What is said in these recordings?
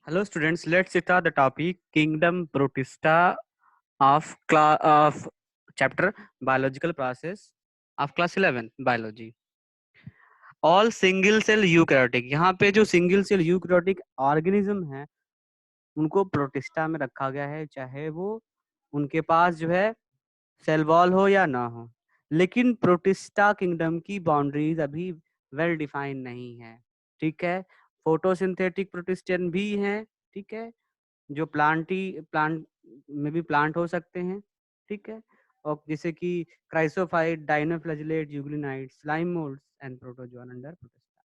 Hello students, let's start the topic Kingdom Protista of chapter Biological Process of class 11 Biology. All single cell eukaryotic, यहाँ पे जो single cell eukaryotic organism है उनको protista में रखा गया है, चाहे वो उनके पास जो है सेल वॉल हो या ना हो। लेकिन प्रोटिस्टा किंगडम की बाउंड्रीज अभी वेल डिफाइंड नहीं है। ठीक है, फोटोसिंथेटिक प्रोटिस्टियन भी हैं। ठीक है, जो प्लांट में भी प्लांट हो सकते हैं। ठीक है, और जैसे कि chrysophyte, dinoflagellate, euglenoid, slime moulds and protozoa under protista.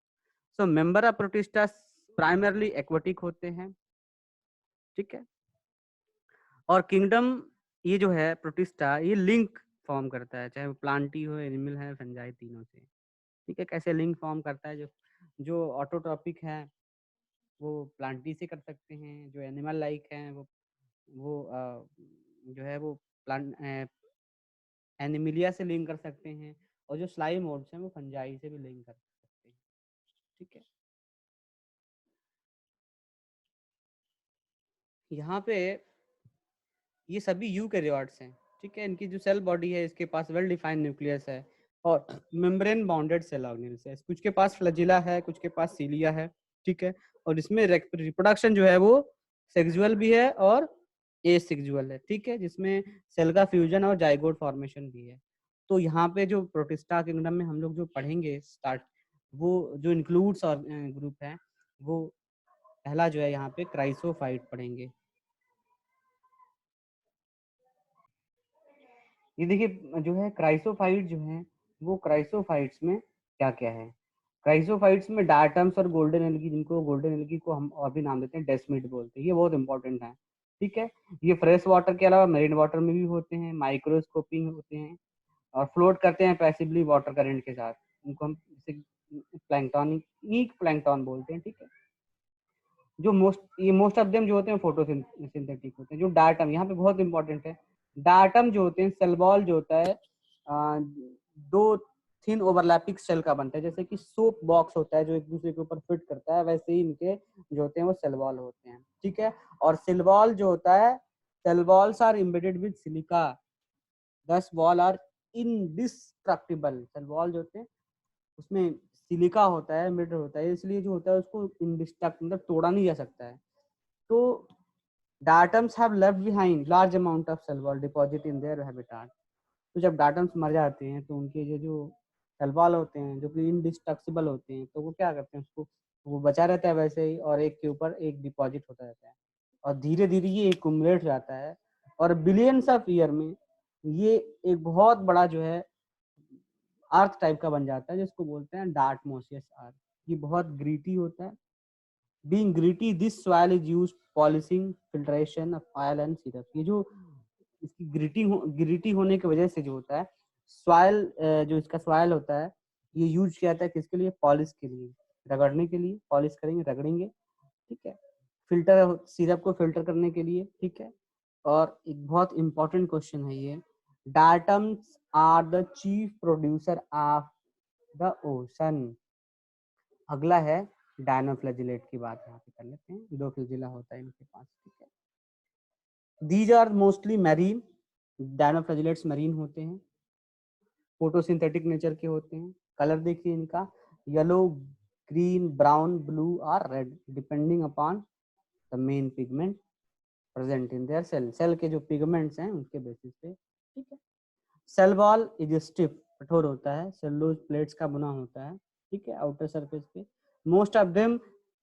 So member of protista primarily aquatic होते हैं। ठीक है, और किंगडम ये जो है प्रोटिस्टा ये लिंक फॉर्म करता है, चाहे वो प्लांटी हो, एनिमल है, फंजाई, तीनों से। ठीक है, कैसे लिंक फॉर्म करता है? जो जो ऑटोट्रॉपिक है वो प्लांटी से कर सकते हैं, जो एनिमल लाइक हैं वो जो है वो प्लांट एनिमिलिया से लिंक कर सकते हैं, और जो स्लाइम मोड्स हैं वो फंजाई से भी लिंक कर सकते हैं। ठीक है, यहाँ पे ये सभी यूकैरियोट्स हैं। ठीक है, इनकी जो सेल बॉडी है इसके पास वेल डिफाइंड न्यूक्लियस है और मेम्ब्रेन बाउंडेड सेल ऑर्गेनेल्स है। कुछ के पास फ्लैजिला है, कुछ के पास सीलिया है। ठीक है, और इसमें रिप्रोडक्शन जो है वो सेक्सुअल भी है और एसेक्सुअल है। ठीक है, जिसमें सेल का फ्यूजन और जाइगोट फॉर्मेशन भी है। तो यहाँ पे जो प्रोटिस्टा किंगडम में हम लोग जो पढ़ेंगे स्टार्ट, वो जो इंक्लूड्स और ग्रुप है, वो पहला जो है यहाँ पे क्राइसोफाइट पढ़ेंगे। ये देखिए जो है क्राइसोफाइट जो है वो क्राइसोफाइट्स में क्या क्या है। क्राइसोफाइट्स में डायटम्स और गोल्डन एल्गी, जिनको गोल्डन एल्गी को हम और भी नाम देते हैं डेस्मिड बोलते हैं, ये बहुत इंपॉर्टेंट है। ठीक है, ये फ्रेश वाटर के अलावा मेरीन वाटर में भी होते हैं, माइक्रोस्कोपिंग होते हैं और फ्लोट करते हैं पैसिवली वाटर करंट के साथ। उनको हम जैसे प्लैंक्टोनिक प्लैंक्टन बोलते हैं। ठीक है, जो मोस्ट ऑफ देम जो होते हैं फोटोसिंथेटिक होते हैं। जो डार्टम यहाँ पे बहुत इंपॉर्टेंट है, डार्टम जो होते हैं सेल वॉल जो होता है दो थिन ओवरलैपिंग सेल का बनता है, जैसे कि सोप बॉक्स होता है जो एक दूसरे के ऊपर फिट करता है, वैसे ही इनके जो होते हैं वो सेल वॉल होते हैं। ठीक है, और सेल वॉल जो होता है, cell walls are embedded with silica, thus wall are indestructible. Cell wall जो होते हैं उसमें सिलिका होता है, मिड होता है, इसलिए जो होता है उसको इनडिस्ट्रक्ट मतलब तोड़ा नहीं जा सकता है। तो diatoms have left behind large amount of cell wall deposit in their habitat. तो जब डार्टम्स मर जाते हैं तो उनके जो सेल वॉल होते हैं जो कि इनडिस्ट्रक्टिबल होते हैं, तो वो क्या करते हैं, उसको वो बचा रहता है वैसे ही, और एक के ऊपर एक डिपॉजिट होता रहता है और धीरे धीरे ये एक्यूमुलेट जाता है और बिलियंस ऑफ ईयर में ये एक बहुत बड़ा जो है अर्थ टाइप का बन जाता है, जिसको बोलते हैं डार्टमोसियस अर्थ। ये बहुत ग्रीटी होता है। Being gritty this soil is used polishing, filtration of oil and syrup. ये जो इसकी ग्रीटी होने की वजह से जो होता है सॉइल, जो इसका सॉइल होता है ये यूज किया जाता है किसके लिए? पॉलिश के लिए, रगड़ने के लिए, पॉलिश करेंगे रगड़ेंगे। ठीक है, फिल्टर सिरप को फिल्टर करने के लिए। ठीक है, और एक बहुत इंपॉर्टेंट क्वेश्चन है ये, diatoms are the chief producer of the ocean. अगला है डायनोफ्लैजिलेट की बात यहाँ पे कर लेते हैं। दो फ्लैजिला होता है इनके पास। ठीक है, these are mostly marine, dinoflagellates marine होते हैं, फोटोसिंथेटिक नेचर के होते हैं। कलर देखिए इनका, येलो, ग्रीन, ब्राउन, ब्लू और red depending upon the main pigment present in their cell. Cell के जो पिगमेंट्स हैं उनके बेसिस पे। ठीक है, सेल वॉल इज स्टिफ, कठोर होता है, सेलुलोज प्लेट्स का बना होता है। ठीक है, आउटर सरफेस पे। मोस्ट ऑफ देम,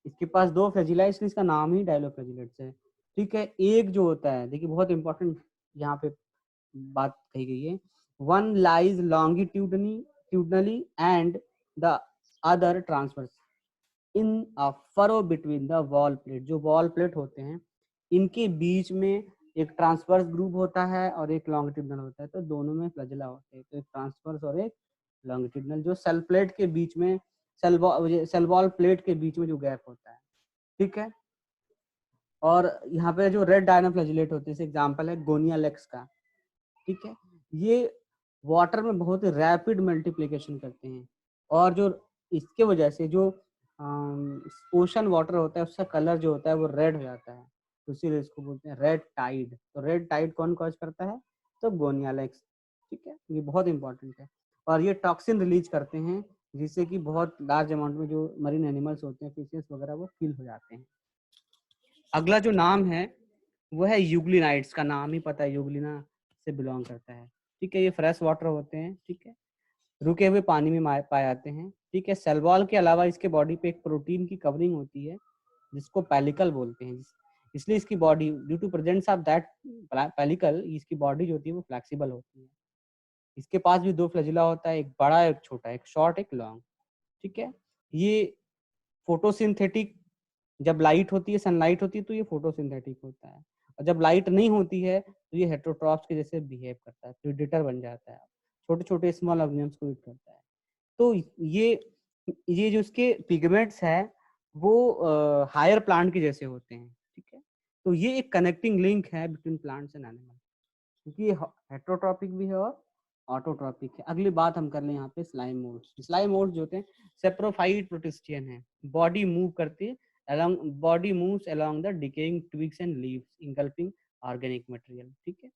इसके पास दो फ्लैजिला इसलिए इसका नाम ही डायलोफ्लैजिलेट्स है। ठीक है, एक जो होता है देखिए बहुत इंपॉर्टेंट यहाँ पे बात कही गई है, one lies longitudinally and the other transverse in a furrow between the wall plate. जो वॉल प्लेट होते हैं इनके बीच में एक ट्रांसवर्स ग्रुप होता है और एक लॉन्गिट्यूडनल होता है, तो दोनों में फ्लैजिला होते हैं, तो एक ट्रांसवर्स और एक लॉन्गिट्यूडनल। जो सेल प्लेट के बीच में सेल वॉल प्लेट के बीच में जो गैप होता है। ठीक है, और यहाँ पे जो रेड डायनोफ्लैजिलेट होते हैं, एग्जाम्पल है गोनिया लेक्स का। ठीक है, ये वाटर में बहुत ही रैपिड मल्टीप्लिकेशन करते हैं और जो इसके वजह से जो ओशन वाटर होता है उसका कलर जो होता है वो रेड हो जाता है, तो इसीलिए इसको बोलते हैं रेड टाइड। तो रेड टाइड कौन कॉज करता है? तो गोनियालेक्स। ठीक है, ये बहुत इंपॉर्टेंट है। और ये टॉक्सिन रिलीज करते हैं जिससे कि बहुत लार्ज अमाउंट में जो मरीन एनिमल्स होते हैं, फिशेस वगैरह, वो किल हो जाते हैं। अगला जो नाम है वो है यूग्लिनाइट्स। का नाम ही पता है, यूग्लिना से बिलोंग करता है। ठीक है, ये फ्रेश वाटर होते हैं। ठीक है, रुके हुए पानी में पाए जाते हैं। ठीक है, सेल वॉल के अलावा इसके बॉडी पे एक प्रोटीन की कवरिंग होती है जिसको पेलिकल बोलते हैं, इसलिए इसकी body due to presence of that pellicle, इसकी बॉडी जो होती है वो फ्लेक्सिबल होती है। इसके पास भी दो फ्लैजिला होता है, एक बड़ा एक छोटा, एक शॉर्ट एक लॉन्ग। ठीक है, ये फोटोसिंथेटिक, जब लाइट होती है, सनलाइट होती है तो ये फोटोसिंथेटिक होता है, और जब लाइट नहीं होती है तो ये हेटरोट्रॉप्स के जैसे बिहेव करता है, प्रेडेटर बन जाता है, छोटे छोटे स्मॉल ऑर्गेनिजम्स को ईट करता है। तो ये जो इसके पिगमेंट्स है वो हायर प्लांट के जैसे होते हैं। ठीक है, तो ये एक कनेक्टिंग लिंक है बिटवीन प्लांट्स एंड एनिमल्स, क्योंकि ये हेटरोट्रॉपिक भी है और ऑटोट्रॉपिक है। अगली बात हम कर लें यहाँ पे स्लाइम मोड्स। स्लाइम मोड्स जो होते हैं सेप्रोफाइट प्रोटिस्टियन है, बॉडी मूव करती है along, body moves along the decaying twigs and leaves engulfing organic material. ठीक है,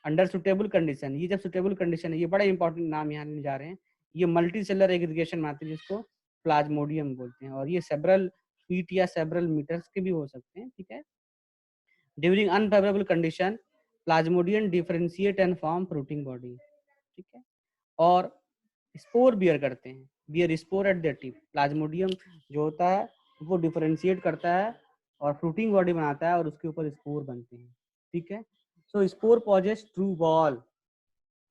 अंडर सुटेबल कंडीशन, ये जब सुटेबल कंडीशन है, ये बड़ा इंपॉर्टेंट नाम यहाँ लेने जा रहे हैं, ये मल्टी सेलर एग्रीगेशन में आते हैं जिसको प्लाज्मोडियम बोलते हैं, और ये सेवरल फीट या सेवरल मीटर्स के भी हो सकते हैं। ठीक है, during unfavourable condition plasmodium differentiate and form fruiting body. ठीक है, और स्पोर बियर करते हैं, bear spore at their tip. Plasmodium जो होता है वो डिफरेंशिएट करता है और फ्रूटिंग बॉडी बनाता है और उसके ऊपर स्पोर बनते हैं। ठीक है, so spore possess true ball,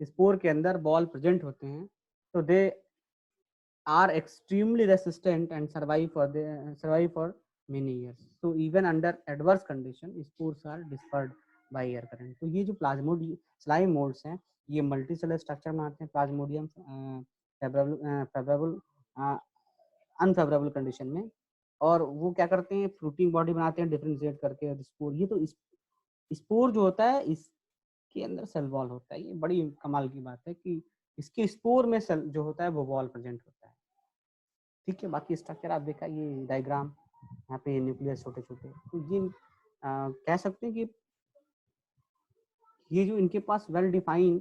spore के अंदर बॉल प्रेजेंट होते हैं, तो दे are extremely resistant and survive for many years. So even under adverse condition, spores are dispersed by air current. तो ये जो प्लाज्मोडियम स्लाइम मोड्स हैं, ये मल्टीसेलर स्ट्रक्चर में आते हैं, प्लाज्मोडियम फेवरेबल अनफेवरेबल कंडीशन में, और वो क्या करते हैं, फ्रूटिंग बॉडी बनाते हैं डिफरेंशिएट करके। और स्पोर, ये तो स्पोर जो होता है इसके अंदर सेल वॉल होता है। ये बड़ी कमाल की बात है कि इसके स्पोर में सेल जो होता है वो वॉल प्रेजेंट होता है। ठीक है, बाकी स्ट्रक्चर आप देखा, ये डायग्राम, यहाँ पे न्यूक्लियस छोटे छोटे, तो ये कह सकते हैं कि ये जो इनके पास वेल डिफाइंड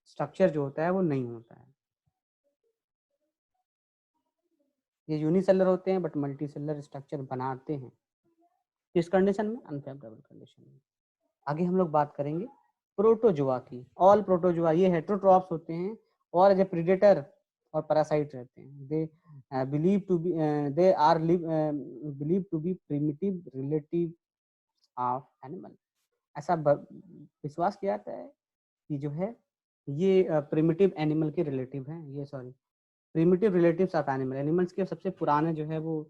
स्ट्रक्चर जो होता है वो नहीं होता है। ये यूनिसेलर होते हैं बट मल्टी सेलर स्ट्रक्चर बनाते हैं किस कंडीशन में? अनफेवरेबल कंडीशन में। आगे हम लोग बात करेंगे प्रोटोजोआ की। ऑल प्रोटोजोआ ये हेटरोट्रॉप्स होते हैं और जो प्रेडेटर और पैरासाइट रहते हैं। They believe to be they are believe to be primitive relative of animal. ऐसा विश्वास किया जाता है कि जो है ये प्रिमिटिव एनिमल के रिलेटिव हैं, ये sorry primitive relatives of animal, animals के सबसे पुराने जो है वो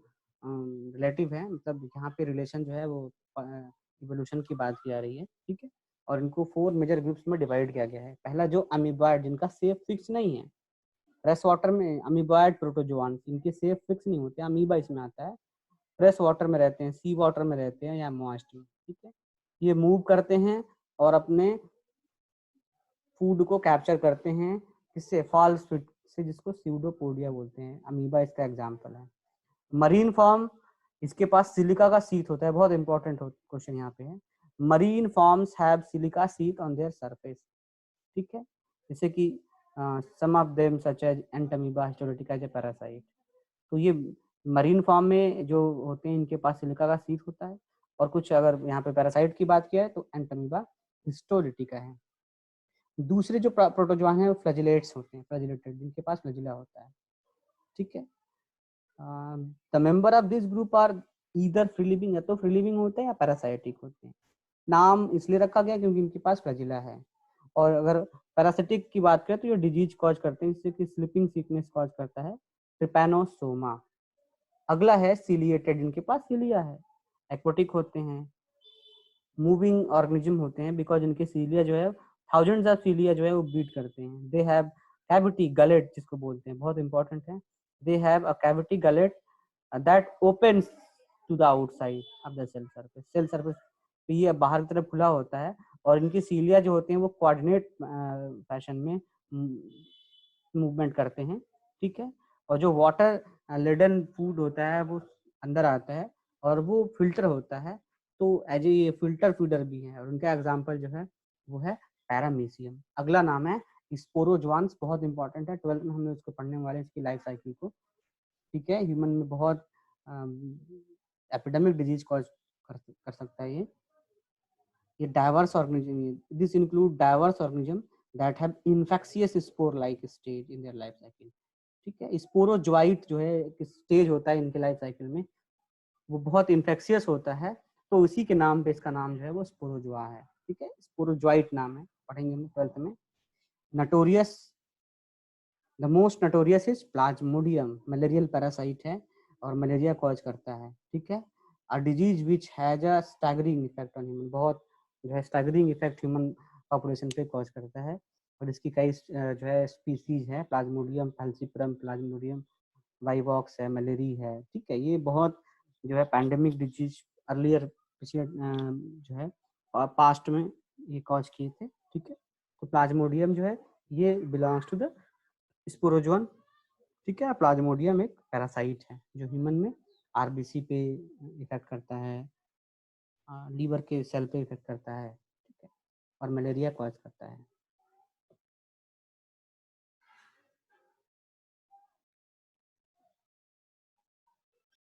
रिलेटिव है, मतलब यहाँ पे रिलेशन जो है वो इवोल्यूशन की बात की जा रही है। ठीक है, और इनको 4 मेजर ग्रुप्स में डिवाइड किया गया है। पहला जो अमीबॉइड, जिनका सेफ फिक्स नहीं है, फ्रेश वाटर में अमीबॉइड प्रोटोजोआन, इनके सेफ फिक्स नहीं होते, अमीबा इसमें आता है। फ्रेश वाटर में रहते हैं, सी वाटर में रहते हैं या मॉइस्ट में। ठीक है, ये मूव करते हैं और अपने फूड को कैप्चर करते हैं, किससे? फॉल्स फिट से, जिसको स्यूडोपोडिया बोलते हैं। अमीबा इसका एग्जाम्पल है। मरीन फॉर्म, इसके पास सिलिका का शीथ होता है। बहुत इंपॉर्टेंट क्वेश्चन यहाँ पे है। Marine forms have silica sheath on their surface. ठीक है, जैसे कि some of them such as Entamoeba histolytica as a parasite. तो ये मरीन फॉर्म में जो होते हैं इनके पास सिलिका का शीथ होता है, और कुछ अगर यहाँ पे पैरासाइट की बात किया है तो एंटमीबा हिस्टोरिटिका है। दूसरे जो प्रोटोजोआ हैं वो फ्लैजिलेट्स होते हैं, फ्लैजिलेटेड, जिनके पास फ्लैजिला होता है। ठीक है, the member of this group are either free living, या तो फ्री लिविंग होते हैं या पैरासाइटिक होते हैं। नाम इसलिए रखा गया क्योंकि इनके पास फ्लैजिला है। और अगर पैरासिटिक की बात करें तो ये डिजीज कॉज करते हैं, जिससे कि स्लीपिंग सिकनेस कॉज करता है, ट्रिपैनोसोमा। अगला है सीलिएटेड, इनके पास सीलिया है। एक्वाटिक होते हैं, मूविंग ऑर्गेनिज्म होते हैं, बिकॉज इनके सीलिया जो है, थाउजेंड्स ऑफ सीलिया जो है वो बीट करते हैं। दे हैव कैविटी गलेट, जिसको बोलते हैं, बहुत इंपॉर्टेंट है। They have a cavity gullet that opens to the outside of the cell surface. Cell surface पे ये बाहर की तरफ खुला होता है, और इनकी सीलिया जो होते हैं वो कोऑर्डिनेट फैशन में मूवमेंट करते हैं। ठीक है, और जो वाटर लेडन फूड होता है वो अंदर आता है और वो फिल्टर होता है, तो एज ये फिल्टर फीडर भी है, और उनका एग्जाम्पल जो है वो है पैरामीशियम। अगला नाम है स्पोरोजोआन्स, बहुत इंपॉर्टेंट है, 12th में हम लोग इसको पढ़ने वाले हैं, इसकी लाइफ साइकिल को। ठीक है, ह्यूमन में बहुत एपिडेमिक डिजीज कॉज कर सकता है ये diverse organism, this include diverse organism that have infectious spore like stage in their life cycle. ठीक है, स्पोरोजोइट जो है एक स्टेज होता है इनके लाइफ साइकिल में, वो बहुत इन्फेक्शियस होता है, तो उसी के नाम पे इसका नाम जो है वो स्पोरोजोआ है। ठीक है, स्पोरोजोइट नाम है, पढ़ेंगे हम 12th में। Notorious, the most notorious is Plasmodium, malarial parasite है और मलेरिया कॉज करता है। ठीक है, a disease which has a staggering effect on human, बहुत जो है स्टैगरिंग इफेक्ट ह्यूमन पॉपुलेशन पे कॉज करता है, और इसकी कई जो है स्पीसीज है, प्लाज्मोडियम फैल्सिपरम, प्लाज्मोडियम वाइवॉक्स है, मलेरी है। ठीक है, ये बहुत जो है पैंडेमिक डिजीज अर्लियर पिछले जो है पास्ट में ये कॉज किए थे। ठीक है, तो प्लाज्मोडियम जो है ये बिलोंग्स टू द स्पोरोजोन। ठीक है, प्लाज्मोडियम एक पैरासाइट है जो ह्यूमन में आरबीसी पे इफेक्ट करता है, लीवर के सेल पे इफेक्ट करता है, ठीक है, और मलेरिया कॉज करता है।